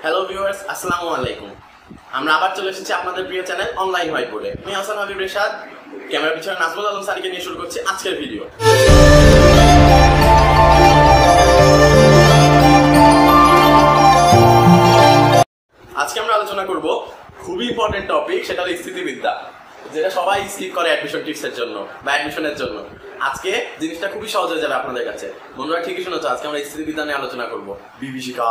Hello viewers, আসসালামু আলাইকুম। আমরা আবার চলে এসেছি আপনাদের প্রিয় চ্যানেল অনলাইন হোয়াইট বোর্ডে। আমি হাসান হাবিব রেশাদ, ক্যামেরার পিছনে নাজমুল আলম স্যারকে নিয়ে শুরু করছি আজকের ভিডিও। আজকে আমরা আলোচনা করব খুবই ইম্পর্টেন্ট টপিক, সেটা হলো স্থিতিবিদ্যা, যেটা সবাই স্কিপ করে অ্যাডমিশন টিপসের জন্য বা অ্যাডমিশনের জন্য। আজকে জিনিসটা খুবই সহজ হয়ে যাবে আপনাদের কাছে। বন্ধুরা ঠিকই শুনেছো, আজকে আমরা স্থিতিবিদ্যা নিয়ে আলোচনা করব। বিভীষিকা।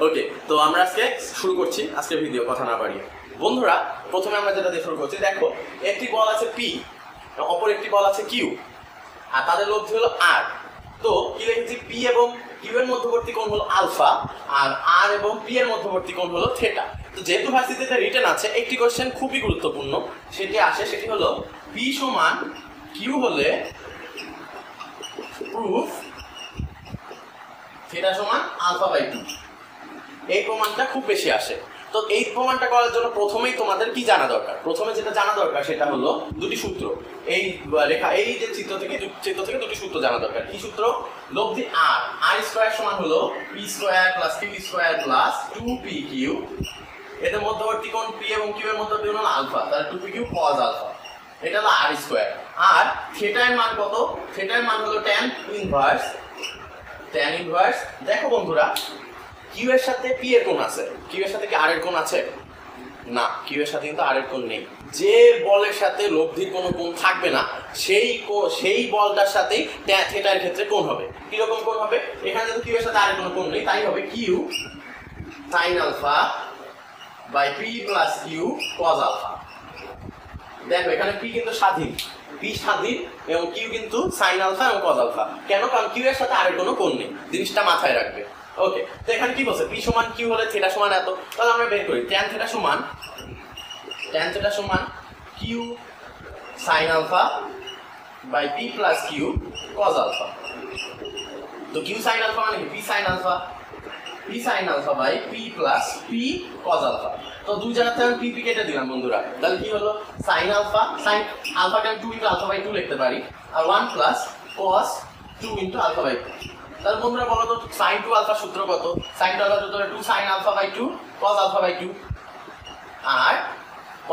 ওকে, তো আমরা আজকে শুরু করছি আজকে ভিডিও, কথা না বাড়িয়ে। বন্ধুরা প্রথমে আমরা যেটা দিয়ে শুরু করছি, দেখো একটি বল আছে পি, অপর একটি বল আছে কিউ, আর তাদের লব্ধি হলো আর। তো কি লিখেছি, পি এবং কিউ এর মধ্যবর্তী কোণ হলো আলফা, আর আর এবং পি এর মধ্যবর্তী কোণ হলো থিটা। তো যেহেতু ভার্সিটিতে রিটেন আছে, একটি কোশ্চেন খুবই গুরুত্বপূর্ণ সেটি আসে, সেটি হলো পি সমান কিউ হলে প্রুফ থিটা সমান আলফা বাই 2। এই প্রমাণটা খুব বেশি আসে। তো এই প্রমাণটা করার জন্য প্রথমেই তোমাদের কি জানা দরকার? প্রথমে যেটা জানা দরকার সেটা হলো দুটি সূত্র। এই রেখা, এই যে চিত্র থেকে দুটি সূত্র জানা দরকার। কি সূত্র? লব্ধি আর, আর স্কয়ার সমান হলো P square plus Q square plus 2পি কিউ। এদের মধ্যবর্তী কোণ পি এবং কিউ এর মধ্যবর্তী কোণ হলো আলফা, তাহলে 2পি কিউ cos আলফা। এটা হলো আর স্কয়ার। আর থিটা এর মান কত? থিটা এর মান হলো tan ইনভার্স। দেখো বন্ধুরা, কিউ এর সাথে পি এর কোণ আছে, কিউ এর সাথে কি আর এর কোণ আছে? না, কিউ এর সাথে কিন্তু আর এর কোণ নেই। যে বলের সাথে লব্ধির কোনো কোণ থাকবে না, সেই বলটার সাথেই থিটা এর ক্ষেত্রে কোণ হবে। কি রকম কোণ হবে? এখানে যদি কিউ এর সাথে আর এর কোনো কোণ নেই, তাই হবে Q sin alpha by P plus Q cos alpha. দেখো এখানে পি কিন্তু স্বাধীন, পি স্বাধীন এবং কিউ কিন্তু sin আলফা এবং cos আলফা। কেন? কারণ কিউ এর সাথে আর এর কোনো কোণ নেই। জিনিসটা মাথায় রাখবে। ওকে, তো এখানে কি বলছে? পি সমান কিউ হলে থিটা সমান এত। তাহলে আমরা বের করি tan থিটা সমান Q sin alpha by P plus Q cos alpha. তো কিউ sin আলফা মানে কি? P sin alpha by P plus P cos alpha. তো দুই জায়গাতে আমি পি কেটে দিলাম বন্ধুরা। তাহলে কি হলো? sin আলফাকে আমি 2 ইনটু আলফা বাই 2 লিখতে পারি, আর 1 plus cos 2 into alpha by 2। তাহলে বন্ধুরা বলো তো sin 2 আলফা সূত্র কত? sin 2 আলফা সূত্র 2 sin alpha by 2 cos alpha by 2, আর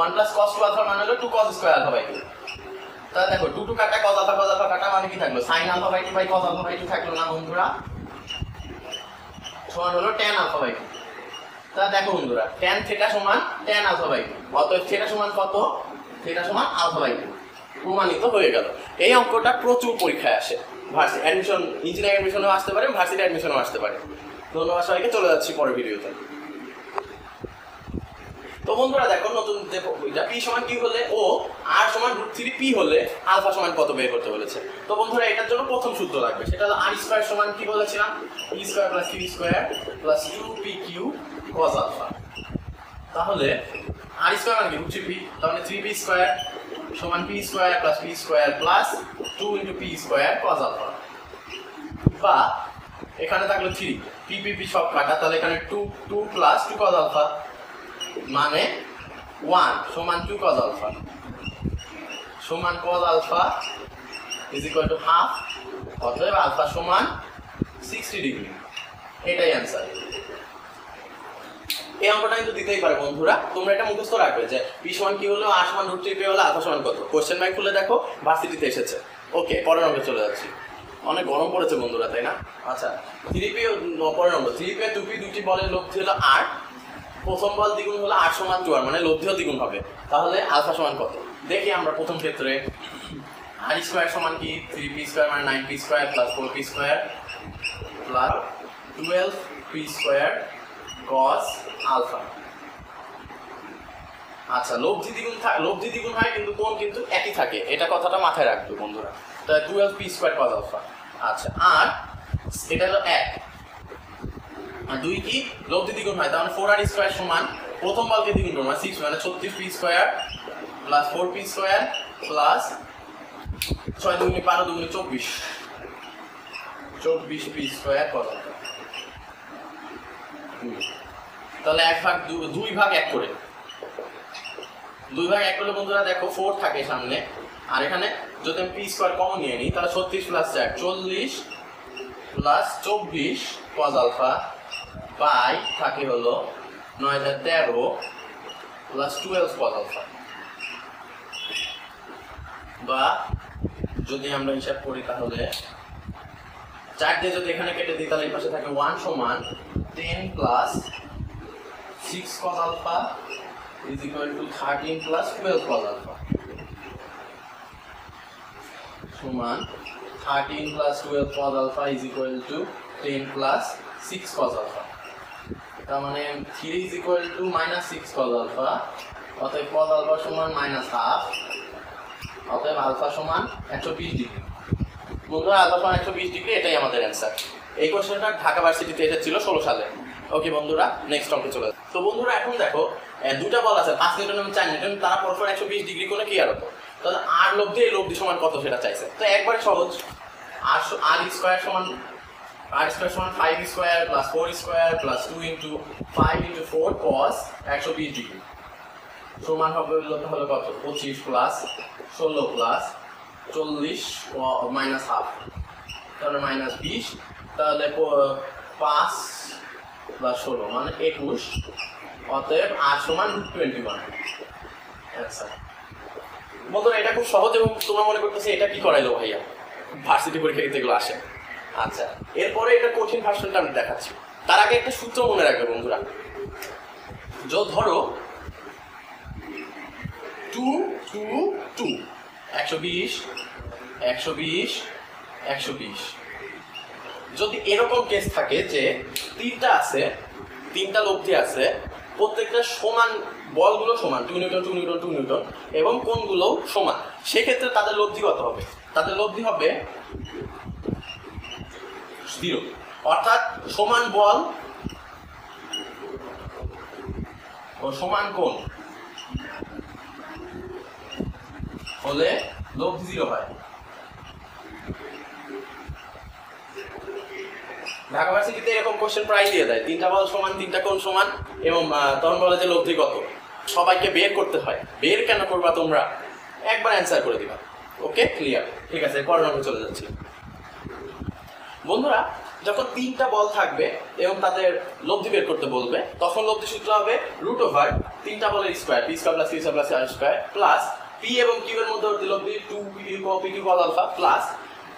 1 প্লাস cos 2 আলফা মানে হলো 2 cos স্কয়ার আলফা বাই 2। তাহলে দেখো 2 কাটা cos আলফা কাটা মানে কি থাকলো? sin alpha by 2 by cos alpha by 2 থাকলো না বন্ধুরা? সমান হলো tan আলফা বাই 2। তাহলে দেখো বন্ধুরা, tan থিটা সমান tan আলফা বাই 2, অতএব থিটা সমান কত? থিটা সমান আলফা বাই 2। প্রমাণিত হয়ে গেল। এই অঙ্কটা প্রচুর পরীক্ষায় আসে, ভার্সিটি অ্যাডমিশন, ইঞ্জিনিয়ারিং অ্যাডমিশনেও আসতে পারে, ভার্সিটি অ্যাডমিশনেও আসতে পারে। ধন্যবাদ সবাইকে, চলে যাচ্ছি পরের ভিডিওতে। তো বন্ধুরা দেখো, নতুন যে এটা পি সমান কিউ হলে ও আর সমান √3পি হলে আলফা সমান কত বের করতে বলেছে। তো বন্ধুরা এটার জন্য প্রথম সূত্র লাগবে, সেটা হলো আর স্কয়ার সমান কি বলেছিলাম? P square plus Q square plus 2পি কিউ cos আলফা। তাহলে আর স্কয়ার মানে কি? √3পি, তাহলে 3পি স্কয়ার সমান P square plus P square plus 2 into P square cos alpha. বা এখানে থাকলো 3, পি সব কাটা, তাহলে এখানে 2 প্লাস 2 cos আলফা মানে 1 সমান 2 cos আলফা সমান cos alpha is equal to half. অতএব আলফা সমান 60 ডিগ্রি। এটাই অ্যান্সার। এই অঙ্কটা কিন্তু দিতেই পারে বন্ধুরা, তোমরা এটা মুখস্থ রাখবে যে পি সমান কি হলো, আর সমান √3পি হলে আলফা সমান কত। কোশ্চেন ব্যাংক খুলে দেখো, ভার্সিটিতে এসেছে। ওকে, পরের অঙ্কে চলে যাচ্ছি। অনেক গরম পড়েছে বন্ধুরা, তাই না? আচ্ছা, 3পি পরের অঙ্ক। 3পি 2পি দুটি বলের লব্ধি হলো 8। প্রথম বল দ্বিগুণ হলো আর সমান 2, মানে লব্ধিও দ্বিগুণ হবে। তাহলে আলফা সমান কত দেখি আমরা। প্রথম ক্ষেত্রে আর স্কয়ার সমান কি? 3পি স্কয়ার মানে 9পি স্কয়ার প্লাস 4পি স্কয়ার প্লাস 12পি স্কয়ার cos আলফা। আচ্ছা, লব্ধি দ্বিগুণ হয় কিন্তু কোণ কিন্তু একই থাকে, এটা কথাটা মাথায় রাখবে বন্ধুরা। তাহলে 12পি স্কয়ার cos আলফা। আচ্ছা, আর এটা হলো 1 আর 2 কি? লব্ধি দ্বিগুণ হয়, তাহলে 4আর স্কয়ার সমান প্রথম বলকে দ্বিগুণ করব, মানে 6 মানে 36পি স্কয়ার প্লাস 4পি স্কয়ার প্লাস 6 2 12 2 24পি স্কয়ার cos আলফা। তাহলে 2 ভাগ 1 করে 2 ভাগ 1 করলে বন্ধুরা দেখো 4 থাকে সামনে, আর এখানে যদি আমি পি স্কয়ার কমন নিয়ে নিই, তাহলে 36 plus 4 40 plus 24 cos alpha by থাকে হলো 9013 প্লাস 12 cos আলফা, বা যদি আমরা হিসাব করি তাহলে 4 দিয়ে যদি এখানে কেটে দিই তাহলে এই পাশে থাকে 1 সমান 10 plus 6 cos alpha is equal to 13 plus 12 cos alpha সমান 13 plus 12 cos alpha is equal to 10 plus 6 cos alpha, তার মানে 3 is equal to minus 6 cos alpha, অতএব cos alpha সমান minus half, অতএব আলফা সমান 120 ডিগ্রি। বন্ধুরা আলফা সমান 120 degree, এটাই আমাদের অ্যান্সার। এই কোশ্চেনটা ঢাকা ভার্সিটিতে এসেছিল 16 সালে। ওকে বন্ধুরা, নেক্সট অঙ্কে চলে যাচ্ছে। তো বন্ধুরা এখন দেখো দুটা বল আছে 5 নিউটন এবং 4 নিউটন, তারা পরস্পর 120 ডিগ্রি কোণে ক্লিয়ার হতো। তাহলে আর লব্ধি এই লব্ধি সমান কত সেটা চাইছে। তো একবারে সহজ, আর স্কয়ার সমান 5 square plus 4 square plus 2 into 5 into 4 cos 120 degree সমান হবে হলো কত 25 প্লাস 16 প্লাস 40 মাইনাস হাফ, তাহলে মাইনাস 20, তাহলে 5 প্লাস 16 মানে 21, অতএব আর সমান 21। আচ্ছা বন্ধুরা এটা খুব সহজ, এবং তোমরা মনে করতেছে এটা কি করাইলো ভাইয়া, ভার্সিটি পরীক্ষা এগুলো আসে। আচ্ছা এরপরে এটা কঠিন ভার্সনটা আমি দেখাচ্ছি। তার আগে একটা সূত্র মনে রাখবে বন্ধুরা, ধরো 2 2 2 120 120 120, যদি এরকম কেস থাকে যে তিনটা আছে, তিনটা লব্ধি আছে, প্রত্যেকটা সমান, বলগুলো সমান 2 নিউটন 2 নিউটন 2 নিউটন এবং কোণগুলো সমান, সেক্ষেত্রে তাদের লব্ধি কত হবে? তাদের লব্ধি হবে 0, অর্থাৎ সমান বল ও সমান কোণ হলে লব্ধি 0 হয়। ঢাকা ভার্সিটিতে এরকম কোশ্চেন প্রায় দিয়ে দেয়, তিনটা বল সমান, তিনটা কোণ সমান, এবং তখন বলে যে লব্ধি কত, সবাইকে বের করতে হয়। বের কেন করবা তোমরা, একবার অ্যান্সার করে দিবা। ওকে ক্লিয়ার, ঠিক আছে পরের অঙ্কে চলে যাচ্ছি। বন্ধুরা যখন তিনটা বল থাকবে এবং তাদের লব্ধি বের করতে বলবে, তখন লব্ধি সূত্র হবে রুট ওভার তিনটা বলের square, P square plus Q square plus R square, plus P এবং কিউ এর মধ্যবর্তী লব্ধি 2 P Q cos alpha, plus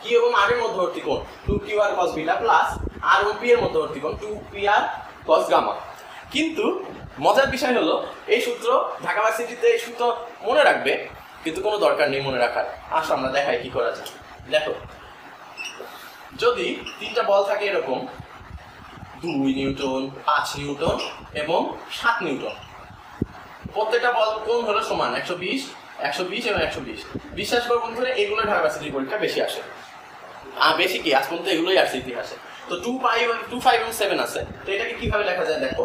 Q এবং আর এর মধ্যবর্তী কোণ 2 Q R cos beta, plus R এবং পি এর মধ্যবর্তী কোণ 2 পি আর কস গামা। কিন্তু মজার বিষয় হলো এই সূত্র ঢাকা ভার্সিটিতে এই সূত্র মনে রাখবে, কিন্তু কোনো দরকার নেই মনে রাখার। আসো আমরা দেখাই কি করা যায়। দেখো যদি তিনটা বল থাকে এরকম 2 নিউটন 5 নিউটন এবং 7 নিউটন, প্রত্যেকটা বল কোণ হলো সমান 120 120 এবং 120। বিশ্বাস করো বন্ধুরা এগুলো ঢাকা ভার্সিটির পরীক্ষা বেশি আসে, বেশি কি আজ পর্যন্ত এগুলোই আসছে ইতিহাসে। তো 2 5 এবং 7 আছে, তো এটাকে কিভাবে লেখা যায় দেখো,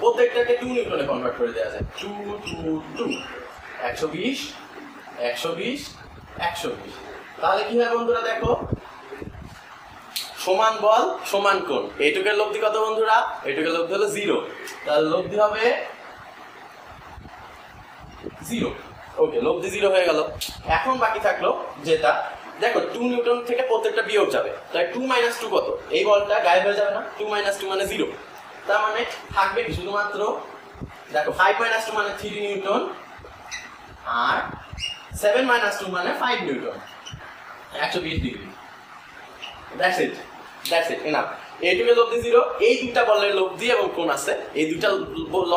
প্রত্যেকটাকে 2 নিউটনে কনভার্ট করে দেওয়া যায়। 2 2 2 120 120 120, তাহলে কি হয় বন্ধুরা দেখো, সমান বল সমান কোণ, এইটুকের লব্ধি কত বন্ধুরা, এইটুকের লব্ধি হলো 0, তাহলে লব্ধি হবে 0। ওকে লব্ধি 0 হয়ে গেল। এখন বাকি থাকলো যেটা দেখো 2 নিউটন থেকে প্রত্যেকটা বিয়োগ যাবে, তাই 2 - 2 কত, এই বলটা গায়েব হয়ে যাবে না, 2 - 2 মানে 0, তার মানে থাকবে শুধুমাত্র দেখো 5 - 2 মানে 3 নিউটন, আর 7 - 2 মানে 5 newton, 120 degree. That's it enough. এইটুকের লব্ধি 0, এই দুইটা বলের লব্ধি এবং কোণ আছে, এই দুইটা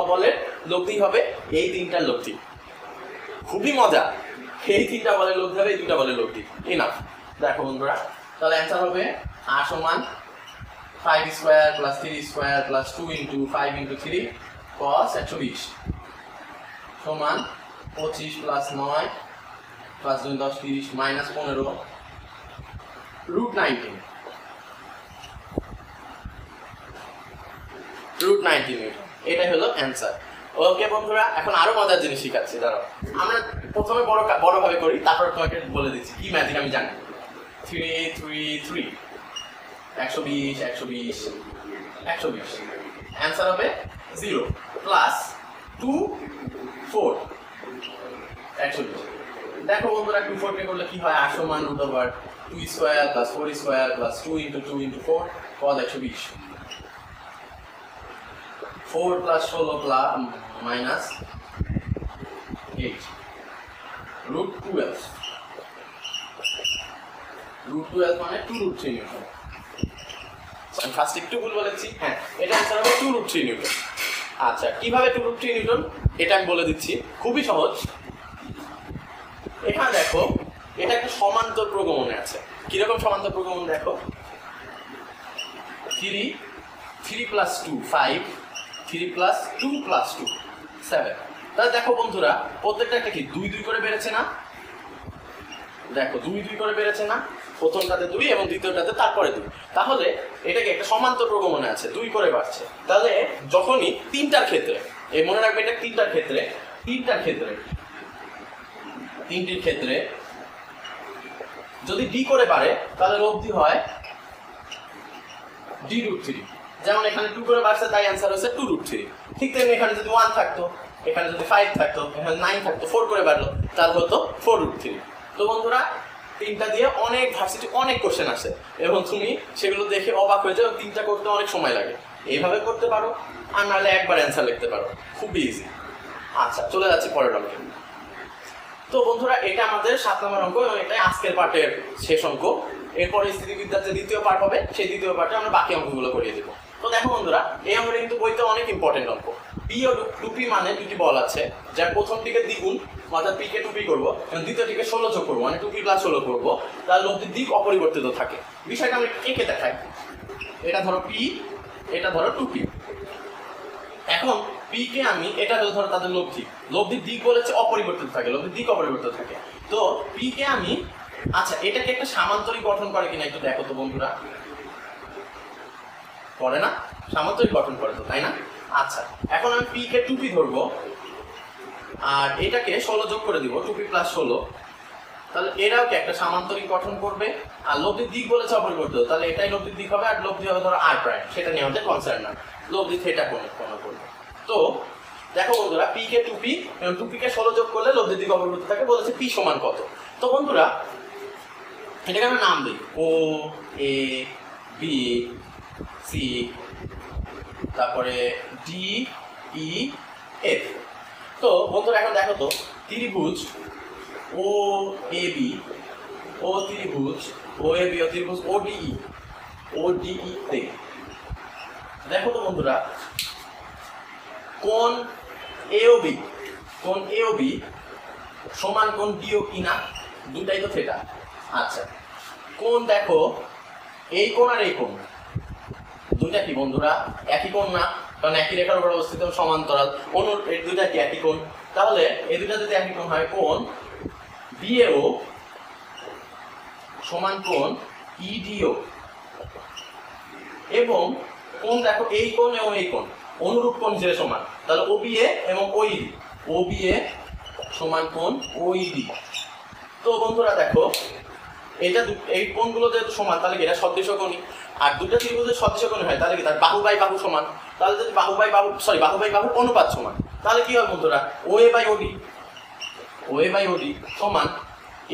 বলের লব্ধি হবে এই তিনটার লব্ধি। খুবই মজা, এই তিনটা বলের লব্ধি হবে এই দুইটা বলের লব্ধি। এনাফ। দেখো বন্ধুরা তাহলে অ্যান্সার হবে আর সমান 5 square plus 3 square plus 2 into 5 into 3 cos 120 সমান 25 plus 9 plus 2 10 30 minus 15 root 19 newton. এটাই হলো অ্যান্সার। ওকে বন্ধুরা এখন আরো মজার জিনিস শিখাচ্ছি, দাঁড়াও আমরা প্রথমে বড়ভাবে করি, তারপর তোমাকে বলে দিচ্ছি কি ম্যাজিক আমি জানি। 3 3 3 120 120 120, অ্যান্সার হবে 0 প্লাস 2 4 120। দেখো বন্ধুরা 2 4 কে করলে কি হয়, আর সমান root over 2 square plus 4 square plus 2 into 2 into 4 cos 120। 4 plus 16 minus 8 root 12 মানে 2 রুট 3 নিউটন। আমি ফার্স্ট একটু ভুল বলেছি, হ্যাঁ এটা অ্যান্সার হবে 2 রুট 3 নিউটন। আচ্ছা কিভাবে 2 রুট 3 নিউটন এটা আমি বলে দিচ্ছি, খুবই সহজ। এখানে দেখো এটা একটা সমান্তর প্রগমনে আছে। কিরকম সমান্তর প্রগমন দেখো, 3 প্লাস 2 5, 3 প্লাস 2 প্লাস 2 7। তাহলে দেখো বন্ধুরা প্রত্যেকটা একটা কি 2 2 করে বেড়েছে না? দেখো 2 2 করে বেড়েছে না? প্রথমটাতে 2 এবং দ্বিতীয়টাতে তারপরে 2। তাহলে এটাকে একটা সমান্তর প্রগমনে আছে, 2 করে বাড়ছে। তাহলে যখনই তিনটার ক্ষেত্রে, এই মনে রাখবে এটা তিনটির ক্ষেত্রে যদি ডি করে বাড়ে তাহলে লব্ধি হয় ডি রুট 3। যেমন এখানে 2 করে বাড়ছে তাই অ্যান্সার হচ্ছে 2 রুট 3। ঠিক তেমনি এখানে যদি 1 থাকতো, এখানে যদি 5 থাকতো, এখানে 9 থাকতো, 4 করে বাড়লো তাহলে হতো 4 রুট 3। তো বন্ধুরা তিনটা দিয়ে অনেক ভার্সিটি অনেক কোশ্চেন আসে এবং তুমি সেগুলো দেখে অবাক হয়ে যাও, তিনটা করতে অনেক সময় লাগে। এইভাবে করতে পারো আর নাহলে একবার অ্যান্সার লিখতে পারো, খুবই ইজি। আচ্ছা চলে যাচ্ছি পরের অঙ্কে। তো বন্ধুরা এটা আমাদের 7 নম্বর অঙ্ক এবং এটাই আজকের পার্টের শেষ অঙ্ক। এরপরে স্থিতিবিদ্যার যে দ্বিতীয় পার্ট হবে সেই দ্বিতীয় পার্টে আমরা বাকি অঙ্কগুলো করিয়ে দেবো। তো দেখো বন্ধুরা এই অঙ্কটা কিন্তু বইতে অনেক ইম্পর্টেন্ট অঙ্ক। পি ও 2p মানে দুটি বল আছে, যার প্রথমটিকে দ্বিগুণ অর্থাৎ পি কে 2p করবো এবং দ্বিতীয়টিকে 16 যোগ করবো, মানে 2p প্লাস 16 করবো, তার লব্ধির দিক অপরিবর্তিত থাকে। বিষয়টা আমি এঁকে দেখাই। এটা ধরো p, এটা ধরো 2p। এখন পি কে আমি এটা ধরো তাদের লব্ধির দিক বলেছে অপরিবর্তিত থাকে, লব্ধির দিক অপরিবর্তিত থাকে। তো পি কে আমি, আচ্ছা এটাকে একটা সামান্তরিক গঠন করে কিনা একটু দেখো তো বন্ধুরা, করে না? সামান্তরিক গঠন করে তো, তাই না? আচ্ছা এখন আমি পি কে 2p ধরবো আর এটাকে 16 যোগ করে দিব, 2p প্লাস 16। তাহলে এরাও কি একটা সামান্তরিক গঠন করবে আর লব্ধির দিক বলেছে অপরিবর্তিত, তাহলে এটাই লব্ধির দিক হবে আর লব্ধি হবে ধরো r প্রাইম, সেটা নিয়ে আমাদের কনসার্ন না, লব্ধি থিটা কোণে করবে। তো দেখো বন্ধুরা পি কে 2p এবং 2p কে 16 যোগ করলে লব্ধির দিক অপরিবর্তিত থাকে, বলেছে p সমান কত। তো বন্ধুরা এটাকে আমরা নাম দিই ও এ বি সি, তারপরে ডি ই এফ। তো বন্ধুরা এখন দেখো তো ত্রিভুজ ও এ বি, ও ত্রিভুজ ও এ বি ও ত্রিভুজ ও ডিই তে দেখো তো বন্ধুরা কোণ এ ও বি সমান কোণ ডিও কিনা, দুটাই তো থিটা। আচ্ছা কোণ দেখো এই কোণ আর এই কোণ দুইটা কি বন্ধুরা একই কোণ না, কারণ একই রেখার উপর অবস্থিত সমান্তরাল, এই দুইটা কি একই কোণ। তাহলে এই দুইটা যদি একই কোণ হয়, কোণ বিএও সমান কোণ ইডিও, এবং কোণ দেখো এই কোণ এবং এই কোণ অনুরূপ কোণ হিসেবে সমান, তাহলে ওবিএ এবং ওইডি, ওবিএ সমান কোণ ওইডি। তো বন্ধুরা দেখো এটা এই কোণগুলো যেহেতু সমান তাহলে কি এটা সদৃশকোণী, আর দুটো ত্রিভুজের সদৃশকোণী হয় তাহলে কি তার বাহু বাই বাহু সমান, তাহলে যদি বাহু বাই বাহুর অনুপাত সমান তাহলে কি হয় বন্ধুরা ও এ বাই ওডি সমান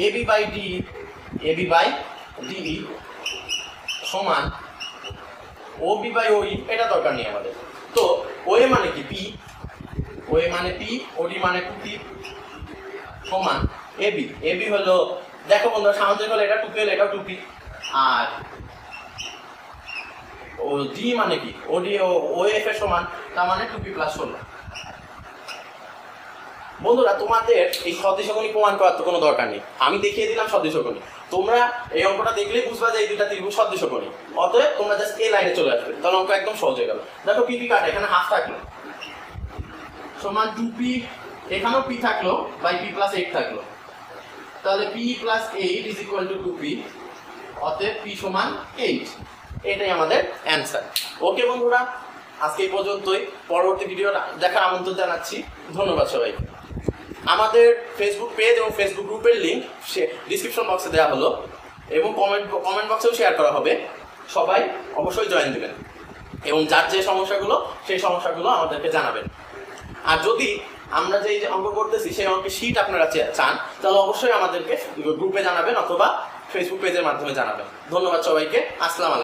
এবি বাই ডিই সমান ওবি বাই ওই, এটা দরকার নেই আমাদের। তো ও এ মানে কি পি, ওডি মানে 2p সমান এবি হলো দেখো বন্ধুরা সামান্তরিক হলে এটা 2p হলে এটাও 2p, আর ও ডি মানে কি ওডি ও এফ এর সমান, তার মানে 2p প্লাস 16। বন্ধুরা তোমাদের এই সদৃশকোণী প্রমাণ করার তো কোনো দরকার নেই, আমি দেখিয়ে দিলাম সদৃশকোণী। তোমরা এই অঙ্কটা দেখলেই বুঝবা যে এই দুইটা ত্রিভুজ সদৃশকোণী, অতএব তোমরা জাস্ট এই লাইনে চলে আসবে, তাহলে অঙ্ক একদম সহজ হয়ে গেল। দেখো পিপি কাটে, এখানে হাফ থাকলো সমান 2p, এখানেও p থাকলো বাই p প্লাস 8 থাকলো, তাহলে p plus 8 is equal two 2p, অতএব p সমান 8। এটাই আমাদের অ্যান্সার। ওকে বন্ধুরা আজকে এই পর্যন্তই, পরবর্তী ভিডিও দেখার আমন্ত্রণ জানাচ্ছি। ধন্যবাদ সবাইকে। আমাদের ফেসবুক পেজ এবং ফেসবুক গ্রুপের লিঙ্ক ডিসক্রিপশন বক্সে দেওয়া হলো এবং কমেন্ট বক্সেও শেয়ার করা হবে, সবাই অবশ্যই জয়েন দেবেন এবং যার যে সমস্যাগুলো সেই সমস্যাগুলো আমাদেরকে জানাবেন। আর যদি আমরা যে অঙ্ক করতেছি সেই অঙ্কের শীট আপনারা চান তাহলে অবশ্যই আমাদেরকে গ্রুপে জানাবেন অথবা ফেসবুক পেজের মাধ্যমে জানাবেন। ধন্যবাদ সবাইকে, আসসালামু আলাইকুম।